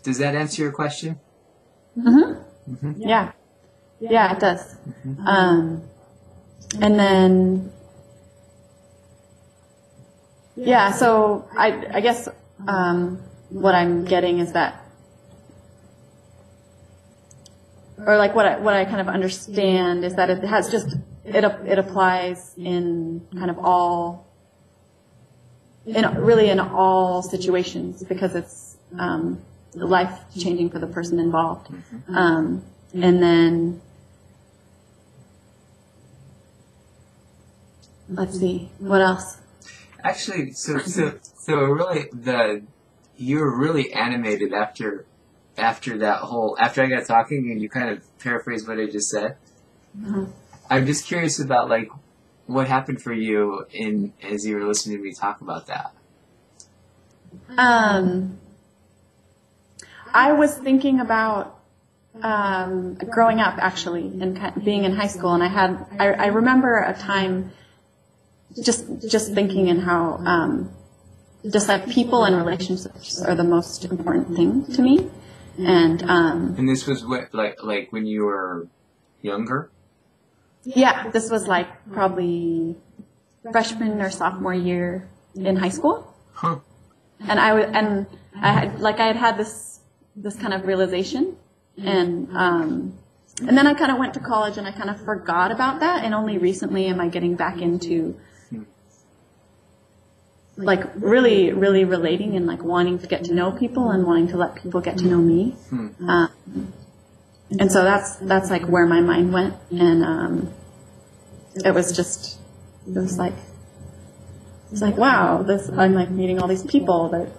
Does that answer your question? Mm-hmm. Mm-hmm. Yeah. Yeah, it does. Mm-hmm. And then, yeah, so I guess what I'm getting is that, or like what I kind of understand is that it has just, it applies in kind of all, really in all situations, because it's life changing for the person involved. And then, let's see, what else? Actually, so really you were really animated after I got talking and you kind of paraphrased what I just said. Mm-hmm. I'm just curious about like what happened for you as you were listening to me talk about that. I was thinking about growing up actually and being in high school, and I remember a time just thinking in how just that people and relationships are the most important thing to me, and this was what like when you were younger. Yeah, this was like probably freshman or sophomore year in high school. Huh. And I had this kind of realization, and then I kind of went to college and I kind of forgot about that, and only recently am I getting back into like really, really relating and like wanting to get to know people and wanting to let people get to know me. And so that's like where my mind went, and it was like wow, I'm like meeting all these people that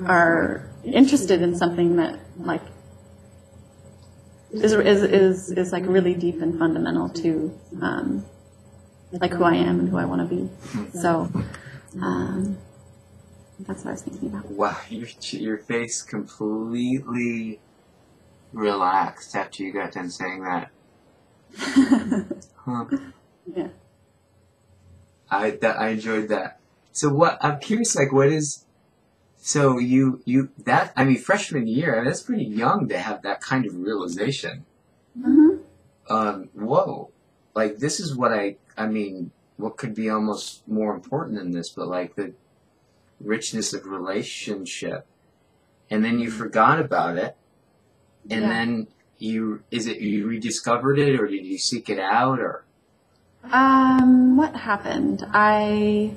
are interested in something that like is like really deep and fundamental to like who I am and who I want to be. So that's what I was thinking about. Wow, your face completely relaxed after you got done saying that. Huh. Yeah. I enjoyed that. So I'm curious, like what is, so you freshman year, I mean, that's pretty young to have that kind of realization. Mm-hmm. Whoa. Like this is what what could be almost more important than this, but like the richness of relationship. And then you forgot about it. And then you rediscovered it, or did you seek it out, or? What happened? I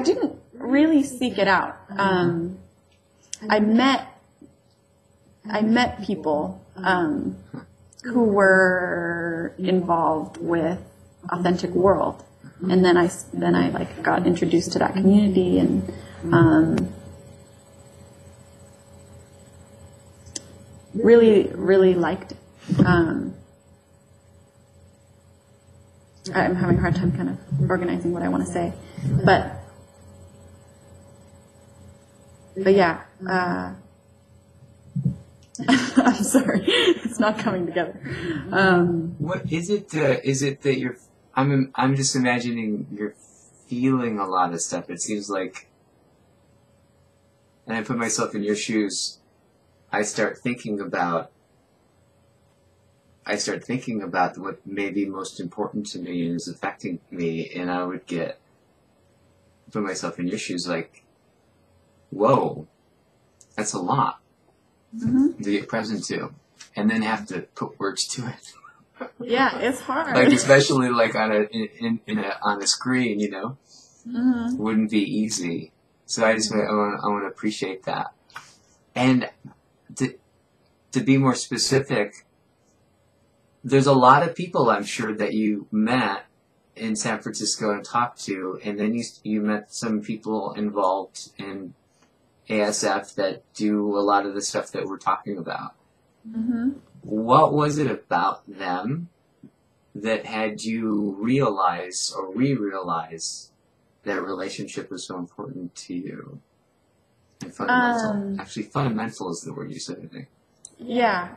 didn't really seek it out. I met people, who were involved with Authentic World. And then I like got introduced to that community, and, really, really liked it. I'm having a hard time kind of organizing what I want to say, but yeah, I'm sorry, it's not coming together. What is it? Is it that I'm just imagining you're feeling a lot of stuff. It seems like, and I put myself in your shoes. I start thinking about what may be most important to me and is affecting me, and I would put myself in your shoes like, whoa, that's a lot to get present to, and then have to put words to it. Yeah, it's hard. Like especially like on a screen, you know, wouldn't be easy. So I want to appreciate that, and to be more specific, there's a lot of people I'm sure that you met in San Francisco and talked to, and then you met some people involved in ASF that do a lot of the stuff that we're talking about. Mm-hmm. What was it about them that had you realize or re-realize that relationship was so important to you? And fundamental. Actually, fundamental is the word you said, I think. Yeah.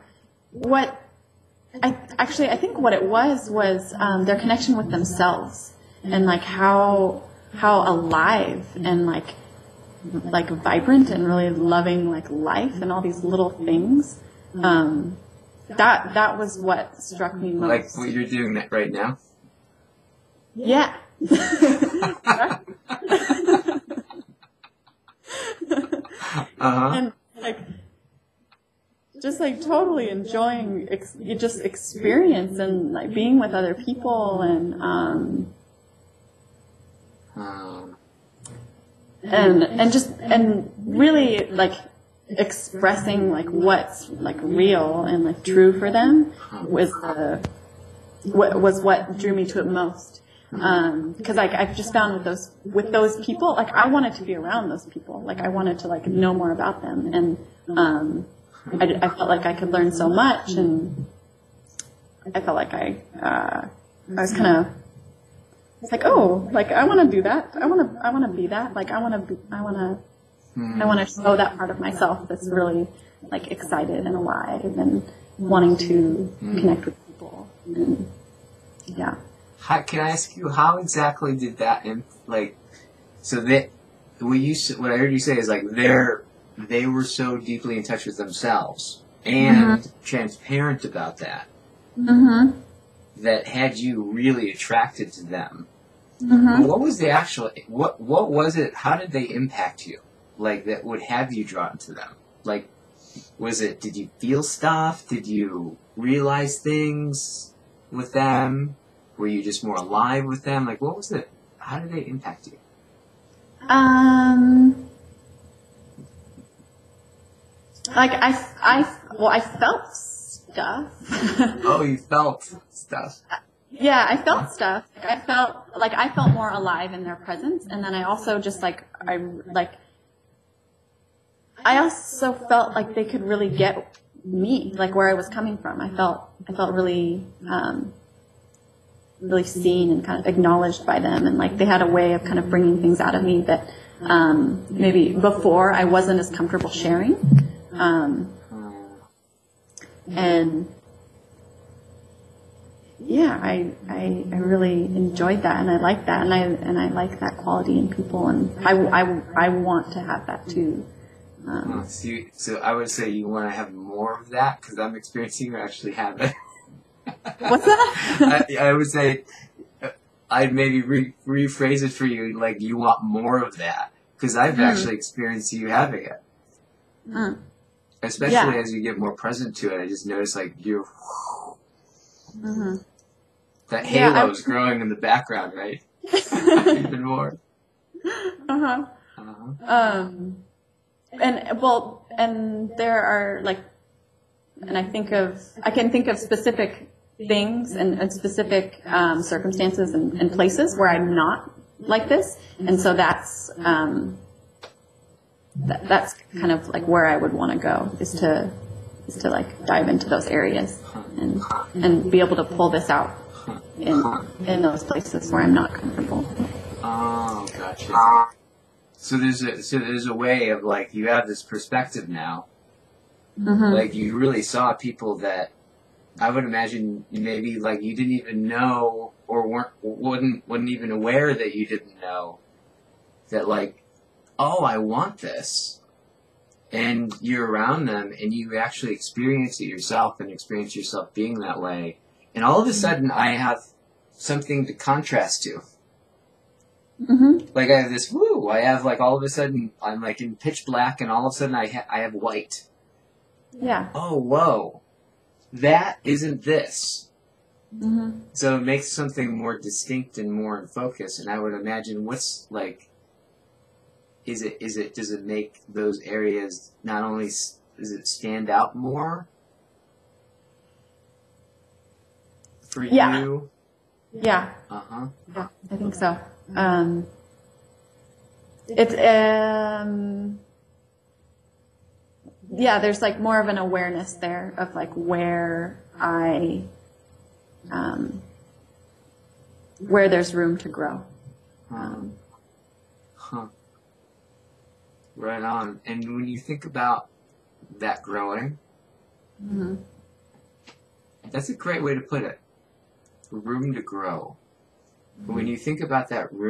I think what it was their connection with themselves, and like how how alive and like vibrant and really loving like life and all these little things. That was what struck me most. Like what you're doing right now? Yeah. And like, just like totally enjoying just experience and like being with other people and really like expressing like what's like real and like true for them was what drew me to it most. Because like I've just found with those people, like I wanted to be around those people, like I wanted to like know more about them, and I felt like I could learn so much, and I felt like I was kind of, it's like, oh, like I want to do that, I want to be that, like I want to show that part of myself that's really like excited and alive and wanting to connect with people, and yeah. Can I ask you, how exactly did that, so that, what I heard you say is like they were so deeply in touch with themselves and transparent about that, that had you really attracted to them. But what was the actual, what was it, how did they impact you? Like, that would have you drawn to them? Like, did you feel stuff? Did you realize things with them? Were you just more alive with them? Like, what was it? How did they impact you? Like I felt stuff. Oh, you felt stuff. Yeah, I felt stuff. I felt more alive in their presence, and then I also just I also felt like they could really get me, like where I was coming from. I felt really really seen and kind of acknowledged by them, and like they had a way of kind of bringing things out of me that maybe before I wasn't as comfortable sharing, and yeah, I really enjoyed that, and I like that, and I like that quality in people, and I want to have that too. So I would say you want to have more of that, because I'm experiencing you actually have it. What's that? I would say, I'd maybe rephrase it for you, like you want more of that, because I've actually experienced you having it. Especially as you get more present to it, I just notice like you're, that halo is growing in the background, right? Even more. And there are like, and I can think of specific things and specific circumstances and places where I'm not like this, and so that's kind of like where I would want to go, is to like dive into those areas and be able to pull this out in those places where I'm not comfortable. Oh, gotcha. So there's a way of like, you have this perspective now. Like you really saw people that I would imagine maybe like you didn't even know, or wasn't even aware that you didn't know, that like, oh, I want this, and you're around them and you actually experience it yourself and experience yourself being that way, and all of a sudden I have something to contrast to. Like I have this I have like all of a sudden I'm like in pitch black, and all of a sudden I have white. Yeah. Oh, whoa. That isn't this. So it makes something more distinct and more in focus. And I would imagine what's like, does it make those areas not only, does it stand out more for you? Yeah. Yeah, I think so. Yeah, there's like more of an awareness there of like where where there's room to grow. Right on. And when you think about that growing, that's a great way to put it. Room to grow. When you think about that room